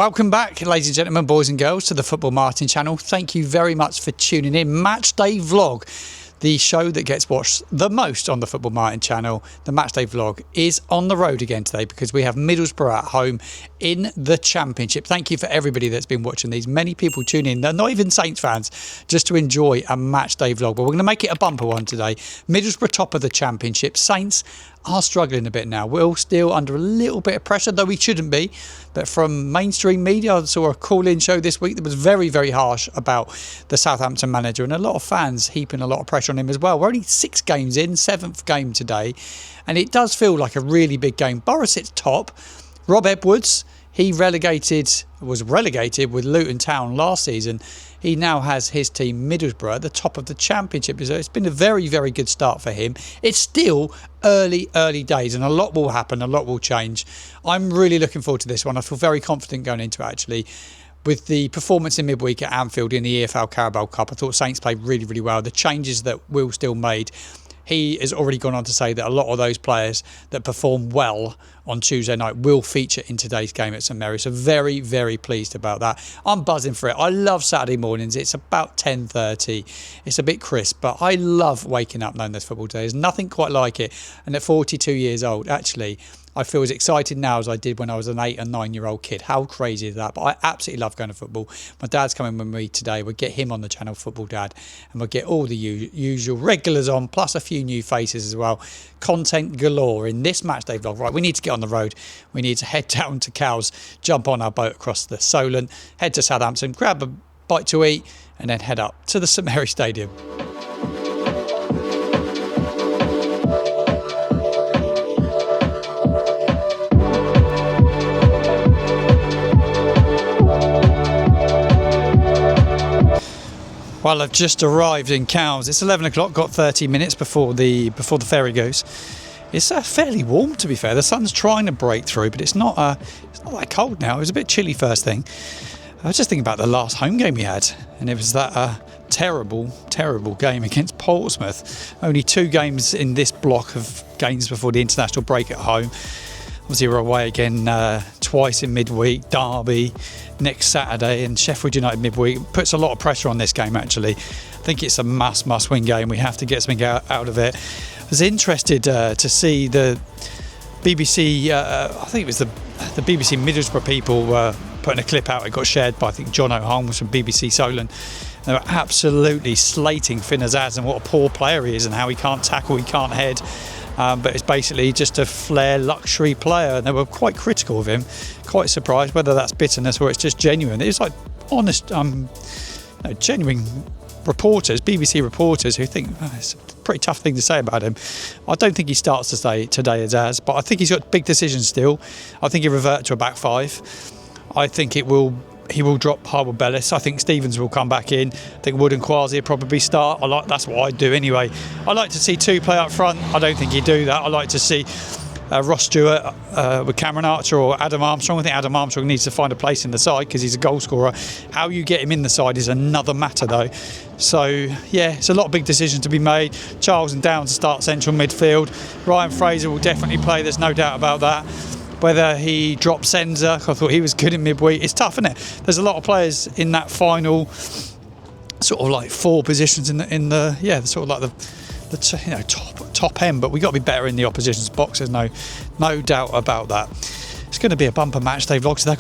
Welcome back, ladies and gentlemen, boys and girls, to the Football Martin channel. Thank you very much for tuning in. Matchday Vlog, the show that gets watched the most on the Football Martin channel. The Matchday Vlog is on the road again today because we have Middlesbrough at home in the Championship. Thank you for everybody that's been watching these. Many people tune in, they're not even Saints fans, just to enjoy a Matchday Vlog. But we're going to make it a bumper one today. Middlesbrough top of the Championship. Saints are struggling a bit now. We're still under a little bit of pressure, though we shouldn't be. But from mainstream media, I saw a call-in show this week that was very, very harsh about the Southampton manager, and a lot of fans heaping a lot of pressure on him as well. We're only 6 games in, 7th game today, and it does feel like a really big game. Boro sits top. Rob Edwards, he was relegated with Luton Town last season. He now has his team Middlesbrough at the top of the Championship. So it's been a very, very good start for him. It's still early days, and a lot will happen, a lot will change. I'm really looking forward to this one. I feel very confident going into it, actually. With the performance in midweek at Anfield in the EFL Carabao Cup, I thought Saints played really, really well. The changes that Will still made, he has already gone on to say that a lot of those players that perform well on Tuesday night will feature in today's game at St Mary's. So very, very pleased about that. I'm buzzing for it. I love Saturday mornings. It's about 10:30. It's a bit crisp, but I love waking up knowing there's football today. There's nothing quite like it. And at 42 years old, actually, I feel as excited now as I did when I was an 8 and 9-year-old kid. How crazy is that? But I absolutely love going to football. My dad's coming with me today. We'll get him on the channel, Football Dad, and we'll get all the usual regulars on, plus a few new faces as well. Content galore in this Matchday vlog. Right, we need to get on the road. We need to head down to Cowes, jump on our boat across the Solent, head to Southampton, grab a bite to eat, and then head up to the St Mary's Stadium. Well, I've just arrived in Cowes. It's 11 o'clock, got 30 minutes before the ferry goes. It's fairly warm, to be fair. The sun's trying to break through, but it's not that cold now. It was a bit chilly first thing. I was just thinking about the last home game we had, and it was that terrible game against Portsmouth. Only 2 games in this block of games before the international break at home. Obviously, we're away again twice in midweek, Derby next Saturday, and Sheffield United midweek. Puts a lot of pressure on this game, actually. I think it's a must-win game. We have to get something out of it. I was interested to see the BBC, I think it was the BBC Middlesbrough people putting a clip out. It got shared by, I think, John O'Holmes from BBC Solent. They were absolutely slating Finn Azaz and what a poor player he is and how he can't tackle, he can't head. But it's basically just a flair luxury player, and they were quite critical of him. Quite surprised whether that's bitterness or it's just genuine. It's like honest, genuine reporters, BBC reporters, who think it's a pretty tough thing to say about him. I don't think he starts today as Az, but I think he's got big decisions still. I think he'll revert to a back 5. I think he will drop Harwood Bellis. I think Stevens will come back in. I think Wood and Quasi will probably start. That's what I'd do anyway. I like to see 2 play up front. I don't think he'd do that. I like to see Ross Stewart with Cameron Archer or Adam Armstrong. I think Adam Armstrong needs to find a place in the side because he's a goal scorer. How you get him in the side is another matter, though. So, yeah, it's a lot of big decisions to be made. Charles and Downs start central midfield. Ryan Fraser will definitely play. There's no doubt about that. Whether he drops Senza, I thought he was good in midweek. It's tough, isn't it? There's a lot of players in that final sort of like 4 positions in the sort of like the top end. But we got to be better in the opposition's box. There's no doubt about that. It's going to be a bumper match day vlog today. I've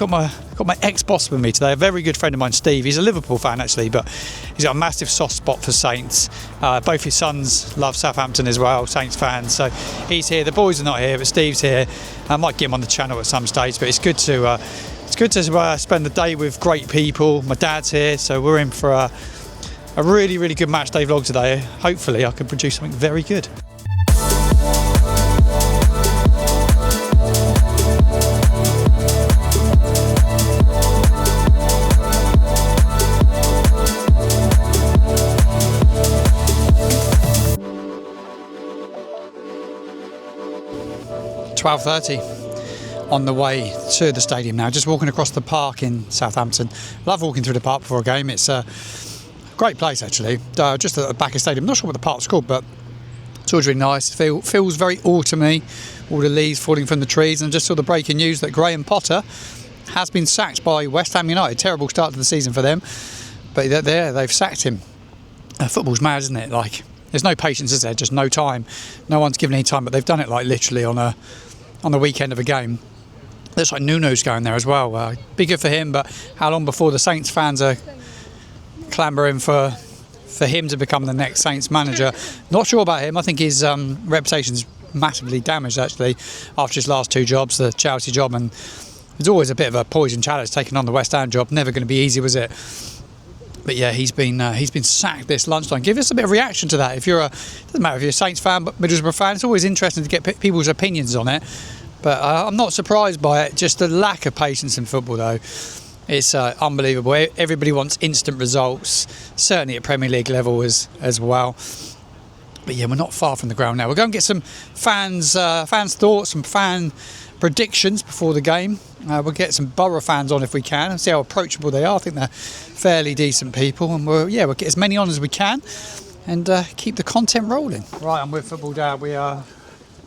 got my ex-boss with me today, a very good friend of mine, Steve. He's a Liverpool fan, actually, but he's got a massive soft spot for Saints. Both his sons love Southampton as well, Saints fans. So he's here. The boys are not here, but Steve's here. I might get him on the channel at some stage, but it's good to spend the day with great people. My dad's here, so we're in for a really, really good match day vlog today. Hopefully, I can produce something very good. .30 on the way to the stadium now, just walking across the park in Southampton. Love walking through the park before a game. It's a great place, actually, just at the back of the stadium. I'm not sure what the park's called, but it's always really nice. Feels very autumny, all the leaves falling from the trees. And I just saw the breaking news that Graham Potter has been sacked by West Ham United. Terrible start to the season for them, but they've sacked him. Football's mad, isn't it? Like, there's no patience, is there? Just no time. No one's given any time, but they've done it like literally on the weekend of a game. Looks like Nuno's going there as well. Be good for him, but how long before the Saints fans are clamouring for him to become the next Saints manager? Not sure about him. I think his reputation's massively damaged actually after his last 2 jobs, the Chelsea job, and it's always a bit of a poison challenge taking on the West Ham job. Never going to be easy, was it? But yeah, he's been sacked this lunchtime. Give us a bit of reaction to that. Doesn't matter if you're a Saints fan, but Middlesbrough fan, it's always interesting to get people's opinions on it. But I'm not surprised by it. Just the lack of patience in football, though. It's unbelievable. Everybody wants instant results, certainly at Premier League level as well. But yeah, we're not far from the ground now. We'll go and get some fans' thoughts, some fan predictions before the game. We'll get some Boro fans on if we can and see how approachable they are. I think they're fairly decent people, and we'll get as many on as we can and keep the content rolling. Right, I'm with Football Dad. We are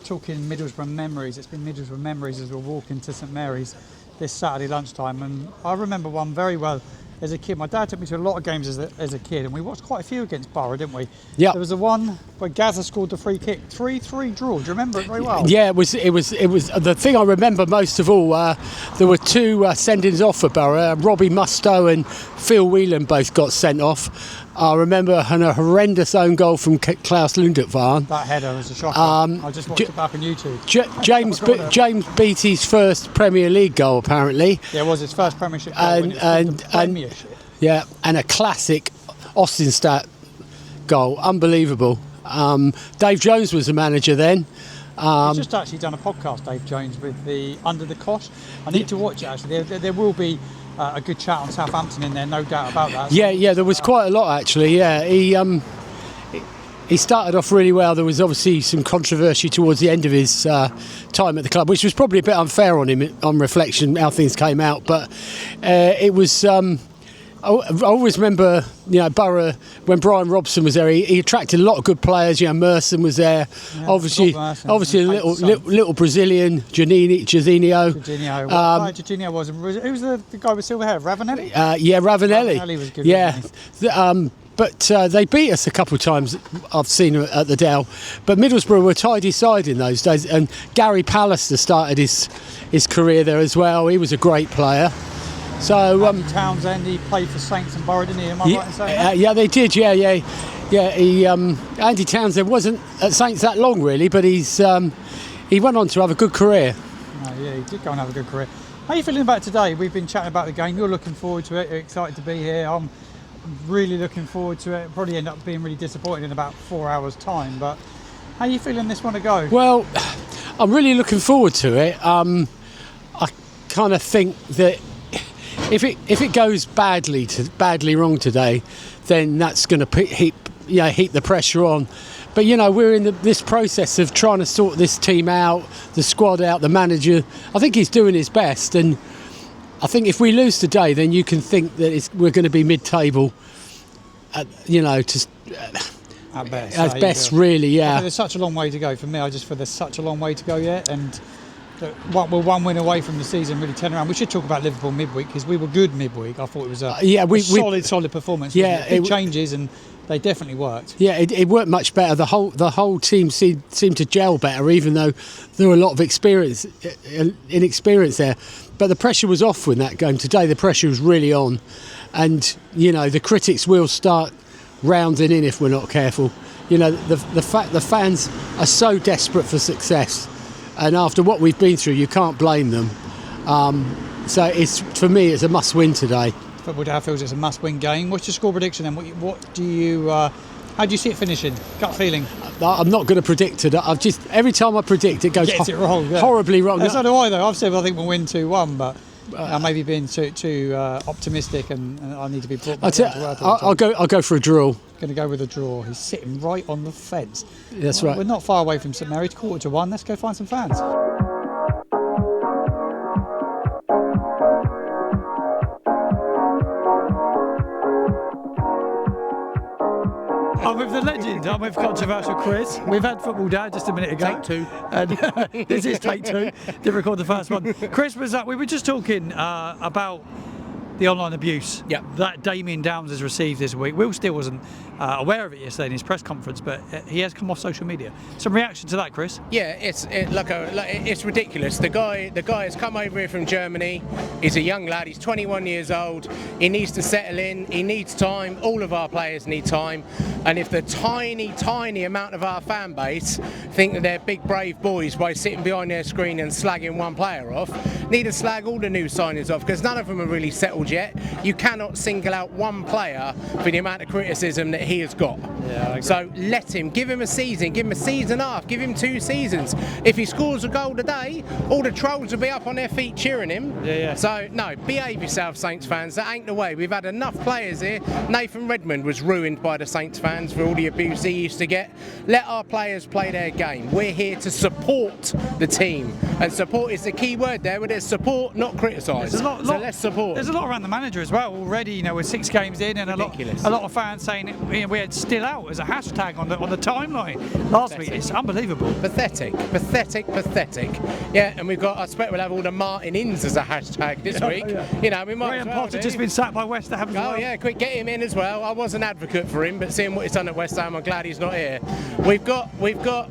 talking Middlesbrough memories. It's been Middlesbrough memories as we're walking to St Mary's this Saturday lunchtime, and I remember one very well as a kid. My dad took me to a lot of games as a kid, and we watched quite a few against Boro, didn't we? Yeah. There was the one where Gazza scored the free kick, 3-3 draw. Do you remember it very well? Yeah, it was the thing I remember most of all. There were 2 sendings off for Boro. Robbie Mustoe and Phil Whelan both got sent off. I remember a horrendous own goal from Klaus Lundekvarn. That header was a shocker. I just watched it back on YouTube. James Beattie's first Premier League goal, apparently. Yeah, it was his first Premiership goal. Premiership. Yeah, and a classic Austinstadt goal. Unbelievable. Dave Jones was the manager then. He's just actually done a podcast, Dave Jones, with the Under the Cosh. I need to watch it, actually. There will be a good chat on Southampton in there, no doubt about that. Yeah, there was quite a lot, actually. Yeah, he started off really well. There was obviously some controversy towards the end of his time at the club, which was probably a bit unfair on him on reflection, how things came out. But it was... I always remember, Boro, when Brian Robson was there, he attracted a lot of good players. Merson was there, obviously a little Brazilian, Jorginho. Jorginho was. Who was the guy with silver hair? Ravanelli? Ravanelli. Ravanelli was good. Yeah. But they beat us a couple of times, I've seen at the Dell. But Middlesbrough were a tidy side in those days. And Gary Pallister started his career there as well. He was a great player. So Andy Townsend, he played for Saints and Boro, didn't he? Am I right in saying that? Yeah, they did. Yeah. Andy Townsend wasn't at Saints that long, really, but he went on to have a good career. Oh, yeah, he did go and have a good career. How are you feeling about today? We've been chatting about the game. You're looking forward to it. You're excited to be here. I'm really looking forward to it. Probably end up being really disappointed in about 4 hours' time. But how are you feeling this one to go? Well, I'm really looking forward to it. I kind of think that if it goes badly wrong today, then that's going to heap the pressure on. But we're in this process of trying to sort this team out, the squad out, the manager. I think he's doing his best, and I think if we lose today, then you can think that we're going to be mid-table. At best, really, yeah. There's such a long way to go. For me, I just feel there's such a long way to go yet, and we're one win away from the season really turning around. We should talk about Liverpool midweek because we were good midweek. I thought it was a solid performance. Yeah, big changes, and they definitely worked. Yeah, it worked much better. The whole team seemed to gel better, even though there were a lot of inexperience there. But the pressure was off in that game today. The pressure was really on, and the critics will start rounding in if we're not careful. The fans are so desperate for success. And after what we've been through, you can't blame them. So for me, it's a must-win today. Football Dad feels it's a must-win game. What's your score prediction then? How do you see it finishing? Gut feeling? I'm not going to predict it. Every time I predict, it goes horribly wrong. So do I, though. I've said I think we'll win 2-1, but I may be being too optimistic, and I need to be brought back down to earth. I'll go for a draw. Going to go with a draw. He's sitting right on the fence. That's right. We're not far away from St Mary's, 1:45. Let's go find some fans. I'm with the legend. I'm with controversial Chris. We've had football dad just a minute ago. Take two. And this is take two. Didn't record the first one. Chris was we were just talking about the online abuse that Damien Downs has received this week. Will still wasn't aware of it yesterday in his press conference, but he has come off social media. Some reaction to that, Chris? Yeah, it's ridiculous. The guy has come over here from Germany. He's a young lad. He's 21 years old. He needs to settle in. He needs time. All of our players need time. And if the tiny amount of our fan base think that they're big brave boys by sitting behind their screen and slagging one player off, need to slag all the new signings off, because none of them are really settled yet. You cannot single out one player for the amount of criticism that he has got. Yeah, so let him, give him a season, give him a season and a half, give him 2 seasons. If he scores a goal today, all the trolls will be up on their feet cheering him. Yeah. So no, behave yourself, Saints fans. That ain't the way. We've had enough players here. Nathan Redmond was ruined by the Saints fans for all the abuse he used to get. Let our players play their game. We're here to support the team, and support is the key word there. Where there's support, not criticise. So let's support. There's a lot around the manager as well already. We're 6 games in, and a lot of fans saying we had "still out" as a hashtag on the timeline last week. It's unbelievable. Pathetic. Yeah, and we've got. I expect we'll have all the Martin Inns as a hashtag this week. Yeah. We might. Graham as well Potter just been sacked by West Ham as well. Oh yeah, quick, get him in as well. I was an advocate for him, but seeing what he's done at West Ham, I'm glad he's not here. We've got.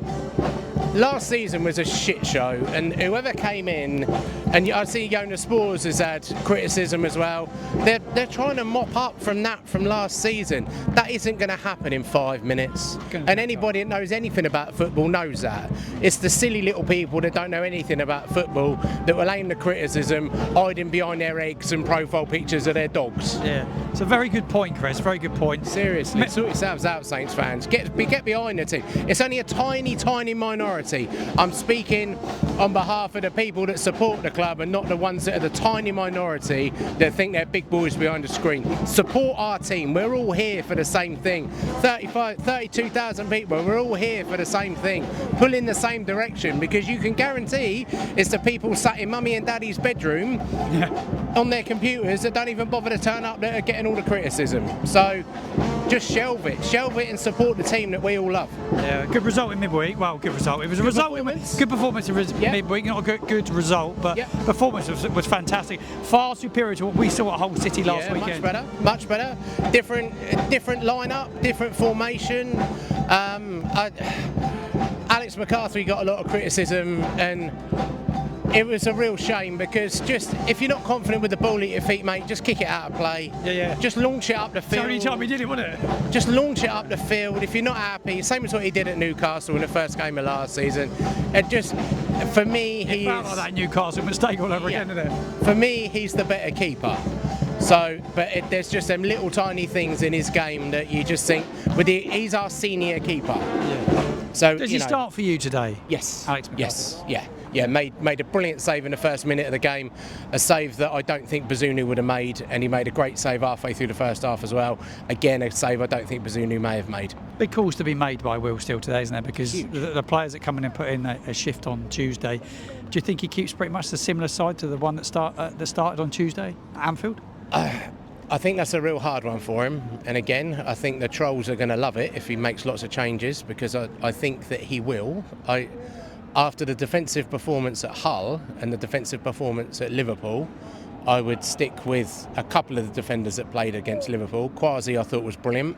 Last season was a shit show, and whoever came in, and I see Jonas Spores has had criticism as well. They're trying to mop up from last season. That isn't going to happen in 5 minutes. And anybody that knows anything about football knows that. It's the silly little people that don't know anything about football that will aim the criticism, hiding behind their eggs and profile pictures of their dogs. Yeah, it's a very good point, Chris. Very good point. Seriously, sort yourselves out, Saints fans. Get behind the team. It's only a tiny minority. I'm speaking on behalf of the people that support the club and not the ones that are the tiny minority that think they're big boys behind the screen. Support our team. We're all here for the same thing. 32,000 people. We're all here for the same thing. Pull in the same direction, because you can guarantee it's the people sat in mummy and daddy's bedroom on their computers that don't even bother to turn up that are getting all the criticism. So just shelve it and support the team that we all love. Yeah, good result in midweek. Well, good result. It was a good performance in midweek. Not a good result, but performance was fantastic. Far superior to what we saw at Hull City last weekend. Much better. Different lineup, different formation. Alex McCarthy got a lot of criticism, and it was a real shame, because just if you're not confident with the ball at your feet, mate, just kick it out of play. Yeah. Just launch it up the field. It's the only time he did it, wasn't it? Just launch it up the field. If you're not happy, same as what he did at Newcastle in the first game of last season. And just for me, it felt like that Newcastle mistake all over again, didn't it? For me, he's the better keeper. So, but there's just them little tiny things in his game that you just think, he's our senior keeper. Yeah. So does he start for you today? Yes. Alex McCarthy? Yes. Yeah, made a brilliant save in the first minute of the game, a save that I don't think Bazunu would have made, and he made a great save halfway through the first half as well. Again, a save I don't think Bazunu may have made. Big calls to be made by Will still today, isn't there? Because the players that come in and put in a shift on Tuesday, do you think he keeps pretty much the similar side to the one that started on Tuesday at Anfield? I think that's a real hard one for him, and again, I think the trolls are going to love it if he makes lots of changes, because I think that he will. After the defensive performance at Hull and the defensive performance at Liverpool, I would stick with a couple of the defenders that played against Liverpool. Quasi, I thought, was brilliant.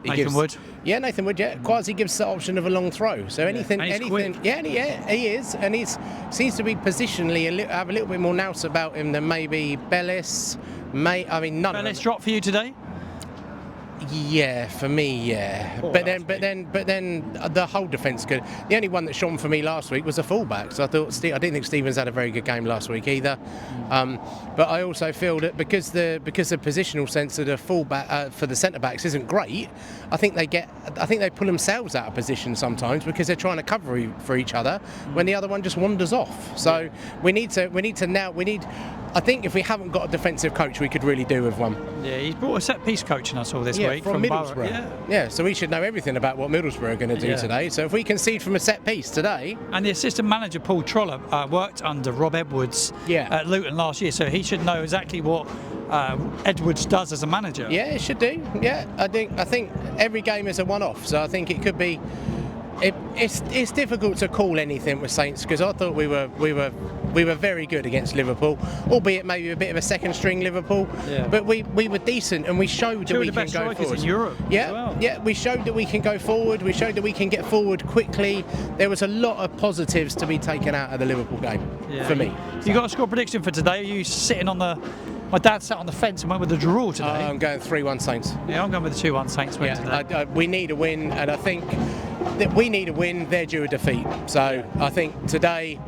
Nathan Wood. Yeah, Nathan Wood. Yeah, Quasi gives the option of a long throw. So anything. Quick. Yeah, he is, and he seems to be positionally have a little bit more nous about him than maybe Bellis. Bellis dropped for you today? Yeah, for me, yeah. But then the whole defence good. The only one that shone for me last week was the fullback. So I didn't think Stevens had a very good game last week either. But I also feel that because the positional sense of the fullback for the centre backs isn't great, I think they pull themselves out of position sometimes because they're trying to cover for each other when the other one just wanders off. So I think if we haven't got a defensive coach, we could really do with one. Yeah, he's brought a set piece coach in us all this week from Middlesbrough. Boro. Yeah, so we should know everything about what Middlesbrough are going to do today. So if we concede from a set piece today, and the assistant manager Paul Troller worked under Rob Edwards at Luton last year, so he should know exactly what Edwards does as a manager. Yeah, it should do. Yeah, I think every game is a one-off, so I think it could be. It's difficult to call anything with Saints because I thought we were very good against Liverpool, albeit maybe a bit of a second-string Liverpool. Yeah. But we were decent and we showed that we can go forward. In Europe. Yeah, as well. Yeah. We showed that we can go forward. We showed that we can get forward quickly. There was a lot of positives to be taken out of the Liverpool game for me. You got a score prediction for today? Are you sitting on the? My dad sat on the fence and went with the draw today. I'm going 3-1 Saints. Yeah, I'm going with the 2-1 Saints win today. We need a win, and I think that we need a win. They're due a defeat. So I think today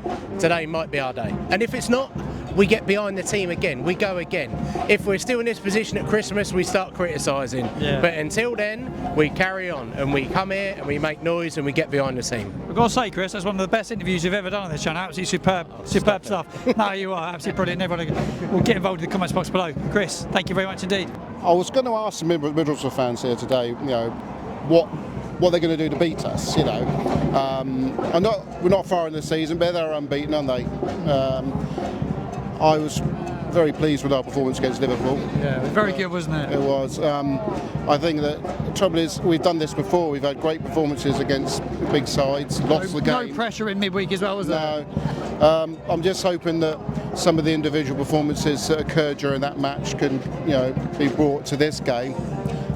might be our day. And if it's not, we get behind the team again. We go again. If we're still in this position at Christmas, we start criticising. Yeah. But until then, we carry on and we come here and we make noise and we get behind the team. I've got to say, Chris, that's one of the best interviews you've ever done on this channel. Absolutely superb stuff. No, you are absolutely brilliant. Everyone will get involved in the comments box below. Chris, thank you very much indeed. I was going to ask the Middlesbrough fans here today, what they're going to do to beat us. We're not far in the season, but they're unbeaten, aren't they? I was very pleased with our performance against Liverpool. Yeah, it was very good, wasn't it? It was. I think that the trouble is we've done this before. We've had great performances against big sides, lost the game. No pressure in midweek as well, was there? No. I'm just hoping that some of the individual performances that occurred during that match can, be brought to this game.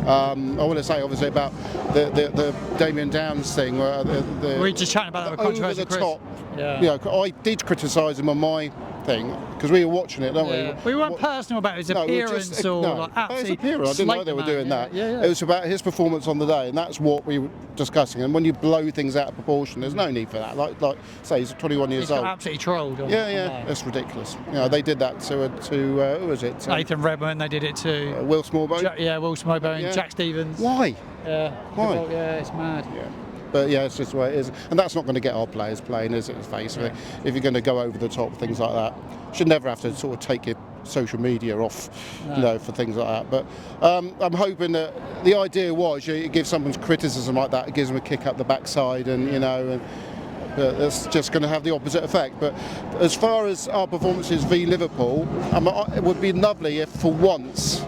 I want to say, obviously, about the Damien Downs thing. We're just chatting about that with controversy, over the top. Yeah. I did criticise him on my thing because we were watching it, don't we? We weren't personal about his appearance his appearance. I didn't know they were doing that. Yeah. It was about his performance on the day, and that's what we were discussing. And when you blow things out of proportion, there's no need for that. Like say, he's 21 years old. Got absolutely trolled. That's ridiculous. They did that to who was it? Nathan Redmond. They did it to Will Smallbone. Will Smallbone. Jack Stevens. Why? Yeah. Why? Yeah, it's mad. Yeah. But it's just the way it is, and that's not going to get our players playing, is it? Face of it. If you're going to go over the top, things like that, should never have to sort of take your social media off, for things like that. But I'm hoping that the idea was you give someone criticism like that, it gives them a kick up the backside, and but that's just going to have the opposite effect. But as far as our performances v Liverpool, it would be lovely if for once.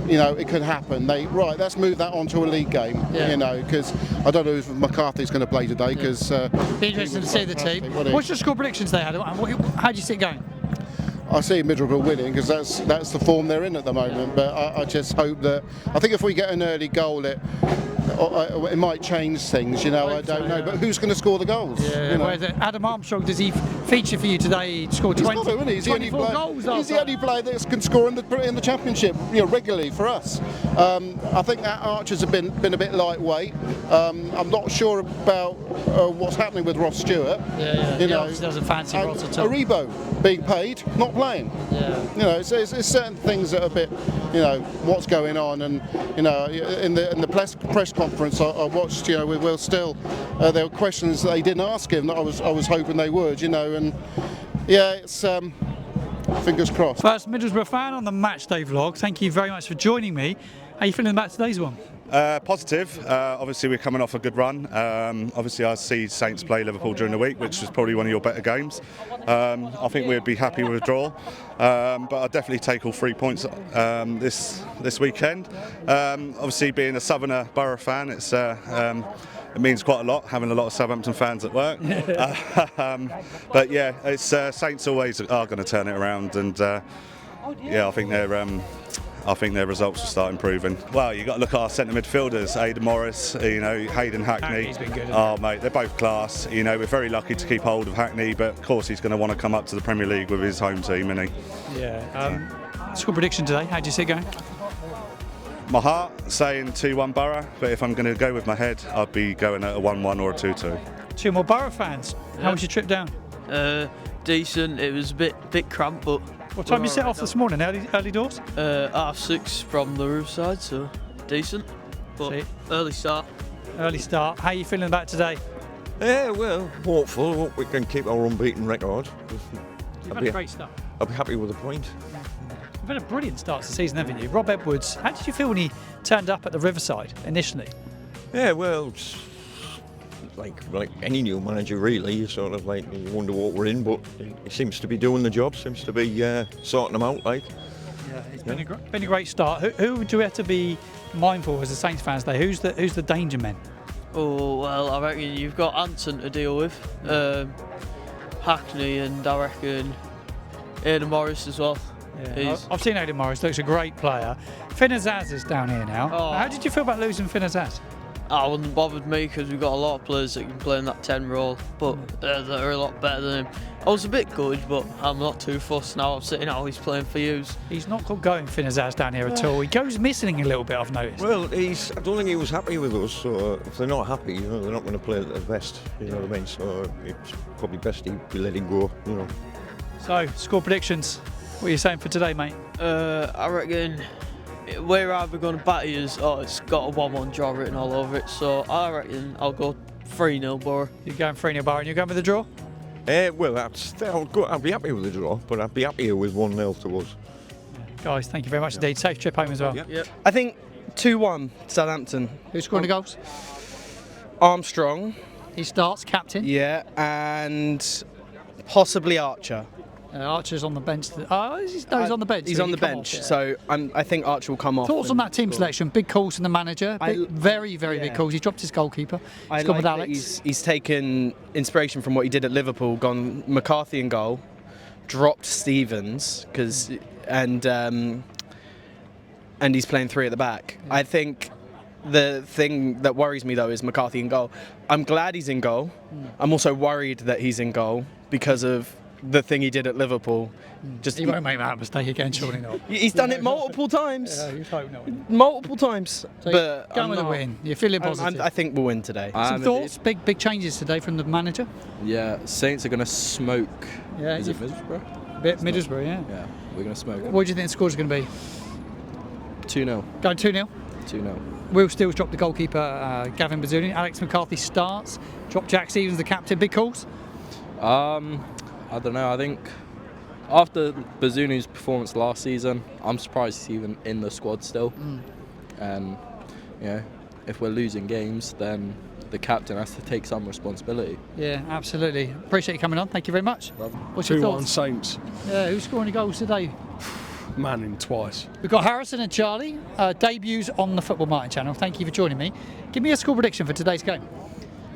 It could happen. Let's move that on to a league game. Because I don't know if McCarthy's going to play today. Because be interesting to see the team. What's your score predictions they had? How do you see it going? I see Middlesbrough winning because that's the form they're in at the moment. But I just hope that. I think if we get an early goal, it might change things. I don't know. But who's going to score the goals? Adam Armstrong, does he feature for you today? He scored 20. He's the only player that can score in the Championship, regularly for us. I think that Archer's have been a bit lightweight. I'm not sure about what's happening with Ross Stewart. He obviously doesn't fancy Ross at all. Aribo being paid, not playing. It's certain things that are a bit, what's going on, and in the press conference I watched, with Will Still, there were questions that they didn't ask him that I was hoping they would, and it's fingers crossed. First Middlesbrough fan on the Matchday vlog. Thank you very much for joining me. How are you feeling about today's one? Positive. Obviously we're coming off a good run. Obviously I see Saints play Liverpool during the week, which was probably one of your better games. I think we'd be happy with a draw, but I'll definitely take all 3 points this weekend. Obviously being a Southerner Boro fan, it means quite a lot, having a lot of Southampton fans at work. But it's Saints always are going to turn it around, and I think their results will start improving. Well, you've got to look at our centre midfielders, Aidan Morris, Hayden Hackney. He's been good, mate, they're both class. We're very lucky to keep hold of Hackney, but of course he's going to want to come up to the Premier League with his home team, isn't he? Yeah. Score prediction today, how do you see it going? My heart saying 2-1 Boro, but if I'm going to go with my head, I'd be going at a 1-1 or a 2-2. Two more Boro fans. How was your trip down? Decent. It was a bit cramped, but. What time you set off this morning? Early doors? 6:30 from the Riverside, so decent. But early start. Early start. How are you feeling about today? Yeah, well, hopeful. Hope we can keep our unbeaten record. You've had a great start. I'll be happy with the point. You've had a brilliant start to the season, haven't you? Rob Edwards, how did you feel when he turned up at the Riverside initially? Yeah, well, it's like any new manager really, you sort of you wonder what we're in, but he seems to be doing the job, seems to be sorting them out. Yeah, it's been a great start. Who do we have to be mindful as a Saints fans today? Who's the danger men? Oh, well, I reckon you've got Anson to deal with, Hackney, and I reckon Adam Morris as well. Yeah, I've seen Adam Morris, looks a great player. Finn Azaz is down here now. Oh. How did you feel about losing Finn Azaz? I wouldn't bothered me because we've got a lot of players that can play in that 10 role, but that are a lot better than him. I was a bit good, but I'm not too fussed now. I'm sitting out, he's playing for yous. He's not got going, Finn Azaz, down here at all. He goes missing a little bit, I've noticed. Well, I don't think he was happy with us, so if they're not happy, they're not going to play at their best, you know what I mean? So it's probably best we let him go, So, score predictions. What are you saying for today, mate? I reckon we're either going to batter yous or it's got a 1-1 draw written all over it, so I reckon I'll go 3-0 Boro. You're going 3-0 Boro and you're going with the draw? Well, I'll be happy with the draw, but I'd be happier with 1-0 to us. Guys, thank you very much indeed. Safe trip home as well. Yep. I think 2-1 Southampton. Who's scoring the goals? Armstrong, He starts, captain. yeah, and possibly Archer. Archer's on the bench. He's on the bench. He's so on he the come bench, off, yeah. so I think Archer will come off. Thoughts on that team selection? Big calls from the manager. Very big yeah. calls. He dropped his goalkeeper. I He's gone with like that Alex. he's taken inspiration from what he did at Liverpool, gone McCarthy in goal, dropped Stevens, and he's playing 3 at the back. Yeah. I think the thing that worries me though is McCarthy in goal. I'm glad he's in goal. I'm also worried that he's in goal because of the thing he did at Liverpool. He won't make that mistake again, surely not. He's done it multiple times. Yeah, you'd hope not. Multiple times. So But going I'm with a not- win. You're feeling positive. I think we'll win today. Some thoughts? Big changes today from the manager. Yeah, Saints are going to smoke. Yeah, Is it Middlesbrough? Middlesbrough, yeah. Yeah, we're going to smoke. What do you think the score's going to be? 2-0. Going 2-0. 2-0. Will Steele's dropped the goalkeeper, Gavin Bazuni. Alex McCarthy starts. Dropped Jack Stevens, the captain. Big calls? I don't know. I think after Bazuni's performance last season, I'm surprised he's even in the squad still. And if we're losing games, then the captain has to take some responsibility. Yeah, absolutely. Appreciate you coming on. Thank you very much. What's your 2-1 thoughts? Saints. Yeah, who's scoring the goals today? Manning twice. We've got Harrison and Charlie, debuts on the Football Martin channel. Thank you for joining me. Give me a score prediction for today's game.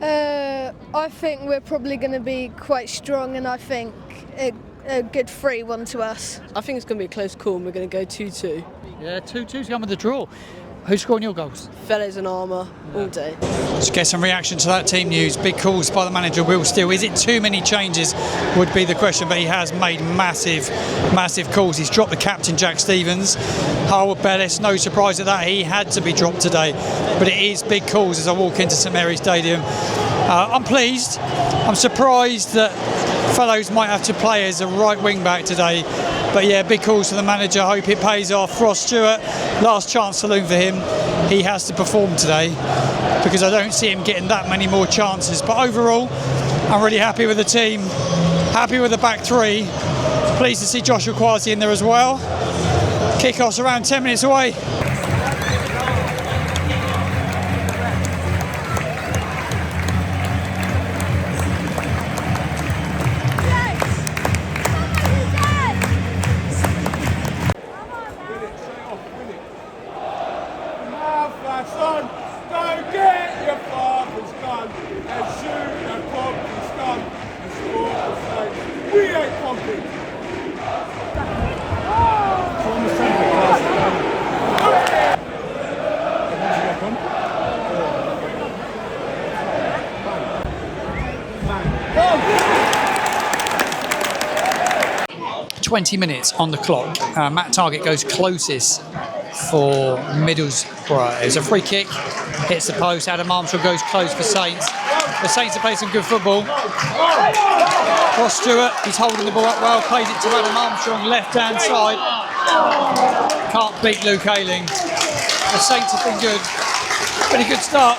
I think we're probably going to be quite strong, and I think a good 3-1 to us. I think it's going to be a close call and we're going to go 2-2. Yeah, 2-2's going with the draw. Who's scoring your goals? Fellas in armour all day. Let's get some reaction to that team news. Big calls by the manager, Will Steele. Is it too many changes would be the question, but he has made massive calls. He's dropped the captain, Jack Stevens. Howard Bellis, no surprise at that. He had to be dropped today, but it is big calls as I walk into St Mary's Stadium. I'm pleased. I'm surprised that Fellows might have to play as a right wing back today. But yeah, big calls to the manager. Hope it pays off. Ross Stewart, last chance saloon for him. He has to perform today because I don't see him getting that many more chances. But overall, I'm really happy with the team. Happy with the back three. Pleased to see Joshua Kwasi in there as well. Kickoff's around 10 minutes away. Minutes on the clock. Matt Target goes closest for Middlesbrough. It's a free kick, hits the post. Adam Armstrong goes close for Saints. The Saints have played some good football. Ross Stewart, he's holding the ball up well, plays it to Adam Armstrong, left-hand side. Can't beat Luke Ayling. The Saints have been good. Been a good start.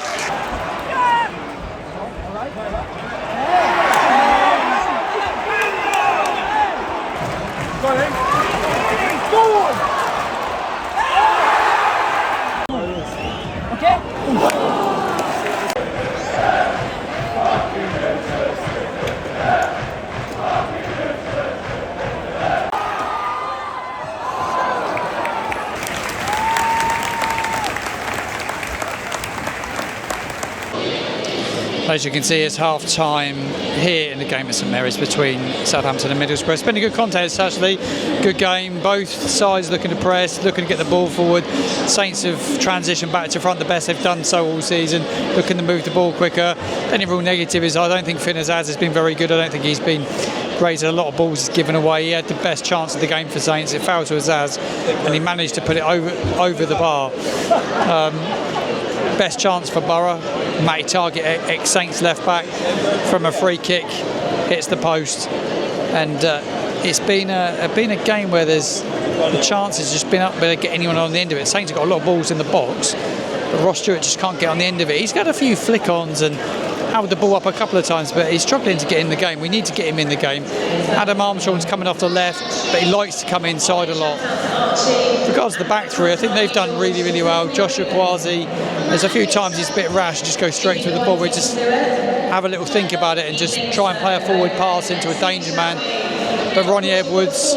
As you can see, it's half-time here in the game at St Mary's between Southampton and Middlesbrough. It's been a good contest, actually. Good game. Both sides looking to press, looking to get the ball forward. Saints have transitioned back to front the best they've done so all season, looking to move the ball quicker. The only real negative is I don't think Finn Azaz has been very good. I don't think he's been great. A lot of balls given away. He had the best chance of the game for Saints. It fell to Azaz, and he managed to put it over the bar. Best chance for Boro. Matty Target, ex-Saints left back, from a free kick, hits the post, and it's been a game where there's the chance has just been up, but they get anyone on the end of it. Saints have got a lot of balls in the box, but Ross Stewart just can't get on the end of it. He's got a few flick-ons and held the ball up a couple of times, but he's struggling to get in the game. We need to get him in the game. Adam Armstrong's coming off the left, but he likes to come inside a lot. With regards to the back three, I think they've done really, really well. Joshua Kwasi, there's a few times he's a bit rash, just go straight to the ball. We just have a little think about it and just try and play a forward pass into a danger man. But Ronnie Edwards,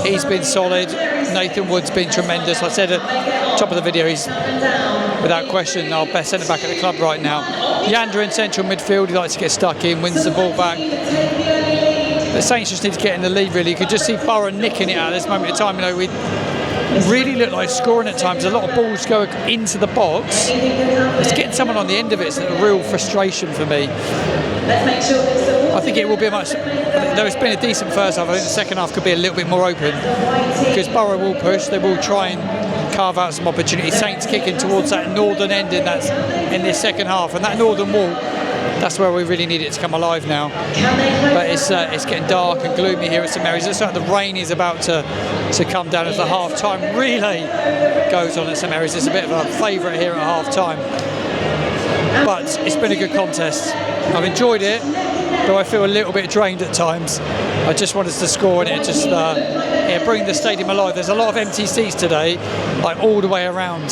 he's been solid. Nathan Wood's been tremendous. I said at the top of the video, he's without question our best centre back at the club right now. Yander in central midfield, he likes to get stuck in, wins the ball back. The Saints just need to get in the lead, really. You could just see Boro nicking it at this moment in time. You know, we really look like scoring at times. A lot of balls go into the box. It's getting someone on the end of it. It's a real frustration for me. I think it will be a much. Though it's been a decent first half, I think the second half could be a little bit more open because Boro will push. They will try and carve out some opportunities. Saints kicking towards that northern end in this second half, and that northern wall. That's where we really need it to come alive now. But it's getting dark and gloomy here at St Mary's. It looks like the rain is about to come down as the half-time relay goes on at St Mary's. It's a bit of a favourite here at half-time. But it's been a good contest. I've enjoyed it, though I feel a little bit drained at times. I just wanted to score and it just bring the stadium alive. There's a lot of empty seats today, like all the way around.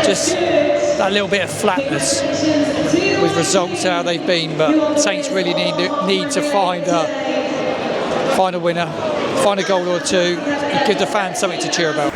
Just that little bit of flatness with results how they've been, but Saints really need to find a winner, find a goal or two, and give the fans something to cheer about.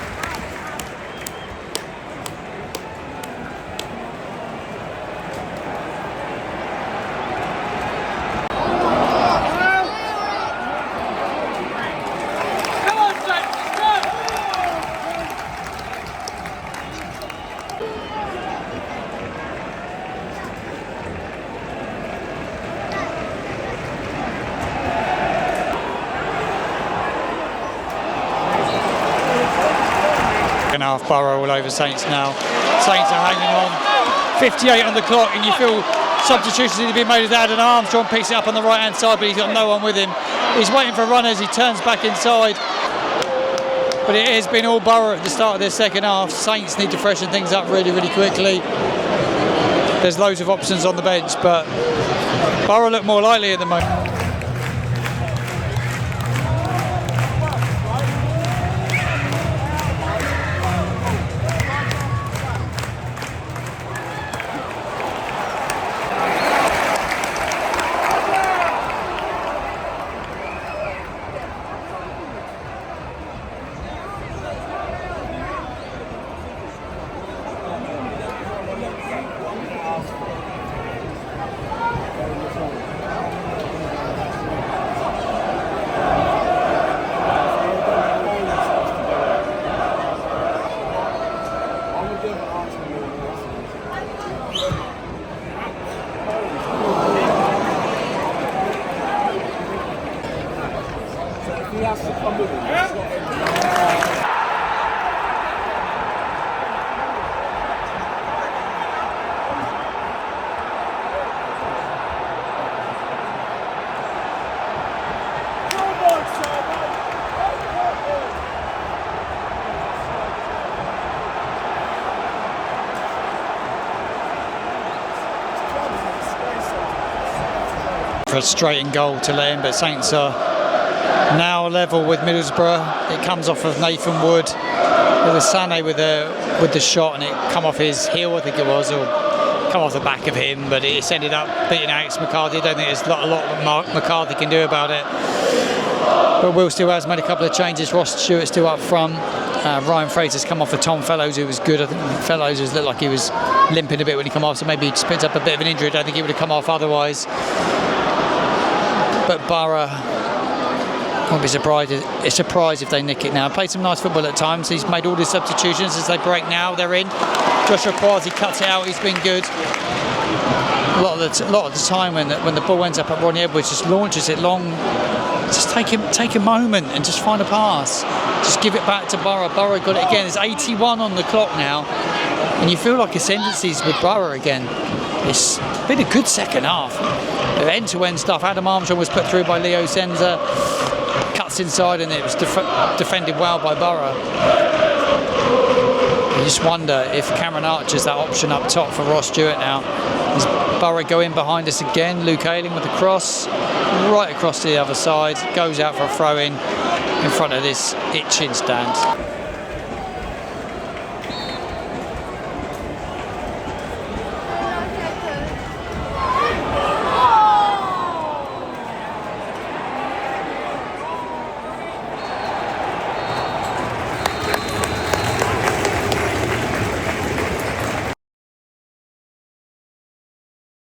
Half Boro all over Saints now. Saints are hanging on. 58 on the clock, and you feel substitutions need to be made as Adam Armstrong picks it up on the right hand side, but he's got no one with him. He's waiting for runners, he turns back inside. But it has been all Boro at the start of this second half. Saints need to freshen things up really, really quickly. There's loads of options on the bench, but Boro look more likely at the moment. Frustrating goal to let in, but Saints are now level with Middlesbrough. It comes off of Nathan Wood. It was Sané with the shot, and it come off his heel, I think it was, or come off the back of him, but it's ended up beating Alex McCarthy. I don't think there's a lot that McCarthy can do about it. But Will still has made a couple of changes. Ross Stewart still up front. Ryan Fraser's come off for Tom Fellows, who was good. I think Fellows looked like he was limping a bit when he come off, so maybe he just picked up a bit of an injury. I don't think he would have come off otherwise. But Boro won't be surprised if they nick it now. Played some nice football at times. He's made all his substitutions. As they break now, they're in. Joshua Kwasi cuts it out. He's been good. A lot of the time when the ball ends up at Ronnie Edwards, just launches it long. Just take a moment and just find a pass. Just give it back to Boro. Boro got it again. There's 81 on the clock now, and you feel like ascendancies with Boro again. It's been a good second half. End-to-end stuff. Adam Armstrong was put through by Leo Senza. Cuts inside, and it was defended well by Boro. You just wonder if Cameron Archer's that option up top for Ross Stewart now. Is Boro go in behind us again? Luke Ayling with the cross. Right across to the other side. Goes out for a throw-in front of this itching stand.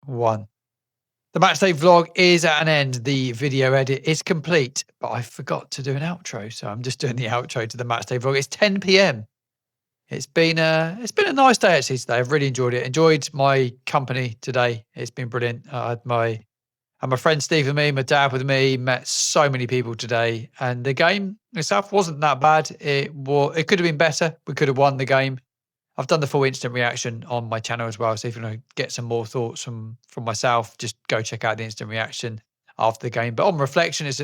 One. The Matchday vlog is at an end. The video edit is complete, but I forgot to do an outro, so I'm just doing the outro to the Matchday vlog. It's 10 p.m. It's been a nice day actually today. I've really enjoyed it. Enjoyed my company today. It's been brilliant. I had my friend Steve with me, my dad with me. Met so many people today, and the game itself wasn't that bad. It could have been better. We could have won the game. I've done the full instant reaction on my channel as well. So if you want to get some more thoughts from myself, just go check out the instant reaction after the game. But on reflection, it's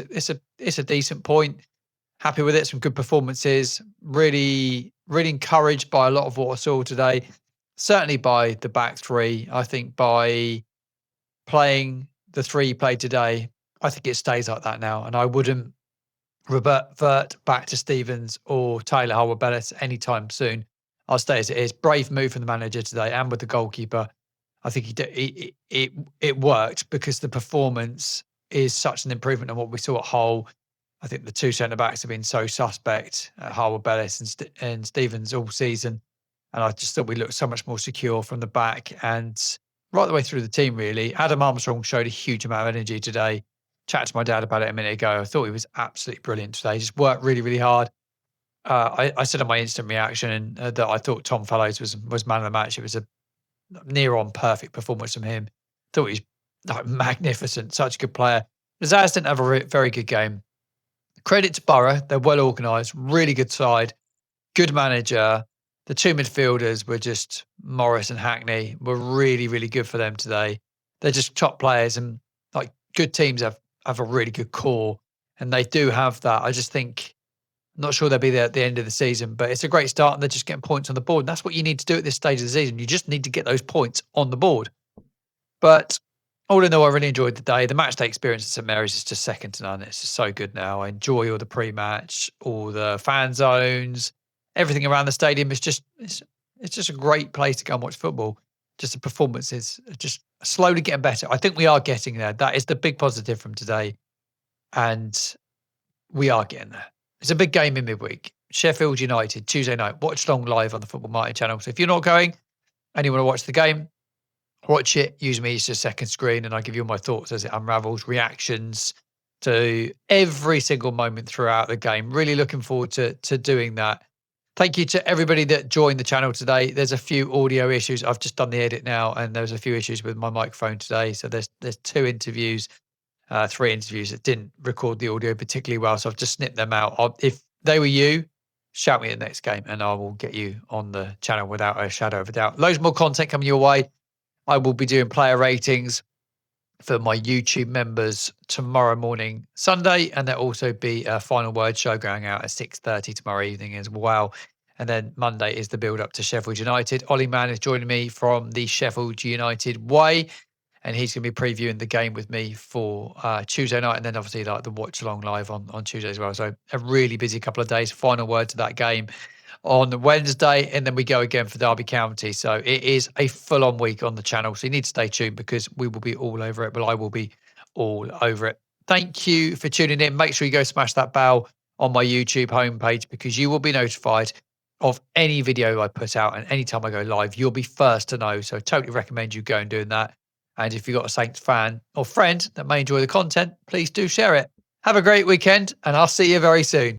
a decent point. Happy with it. Some good performances. Really, really encouraged by a lot of what I saw today. Certainly by the back three. I think by playing the three you played today, I think it stays like that now. And I wouldn't revert back to Stevens or Taylor Howard-Bellis anytime soon. I'll stay as it is. Brave move from the manager today and with the goalkeeper. I think it worked because the performance is such an improvement on what we saw at Hull. I think the two centre-backs have been so suspect, Howard-Bellis and Stevens all season. And I just thought we looked so much more secure from the back and right the way through the team, really. Adam Armstrong showed a huge amount of energy today. Chatted to my dad about it a minute ago. I thought he was absolutely brilliant today. He just worked really, really hard. I said in my instant reaction that I thought Tom Fellows was man of the match. It was a near on perfect performance from him. Thought he's magnificent, such a good player. Zaz didn't have a very good game. Credit to Boro, they're well organised, really good side, good manager. The two midfielders were just Morris and Hackney were really, really good for them today. They're just top players, and like good teams have a really good core, and they do have that. I just think. Not sure they'll be there at the end of the season, but it's a great start and they're just getting points on the board. And that's what you need to do at this stage of the season. You just need to get those points on the board. But all in all, I really enjoyed the day. The matchday experience at St Mary's is just second to none. It's just so good now. I enjoy all the pre-match, all the fan zones, everything around the stadium. It's just a great place to go and watch football. Just the performances are just slowly getting better. I think we are getting there. That is the big positive from today. And we are getting there. It's a big game in midweek. Sheffield United, Tuesday night. Watch along live on the Football Martin channel. So if you're not going and you want to watch the game, watch it. Use me as your second screen and I'll give you all my thoughts as it unravels, reactions to every single moment throughout the game. Really looking forward to doing that. Thank you to everybody that joined the channel today. There's a few audio issues. I've just done the edit now and there's a few issues with my microphone today. So there's 2 interviews. 3 interviews that didn't record the audio particularly well, so I've just snipped them out. If they were you, shout me at the next game and I will get you on the channel without a shadow of a doubt. Loads more content coming your way. I will be doing player ratings for my YouTube members tomorrow morning, Sunday, and there'll also be a final word show going out at 6:30 tomorrow evening as well. And then Monday is the build up to Sheffield United. Ollie Mann is joining me from the Sheffield United way. And he's going to be previewing the game with me for Tuesday night. And then obviously like the watch along live on Tuesday as well. So a really busy couple of days. Final word to that game on Wednesday. And then we go again for Derby County. So it is a full on week on the channel. So you need to stay tuned because we will be all over it. But I will be all over it. Thank you for tuning in. Make sure you go smash that bell on my YouTube homepage, because you will be notified of any video I put out, and anytime I go live, you'll be first to know. So I totally recommend you go and doing that. And if you've got a Saints fan or friend that may enjoy the content, please do share it. Have a great weekend, and I'll see you very soon.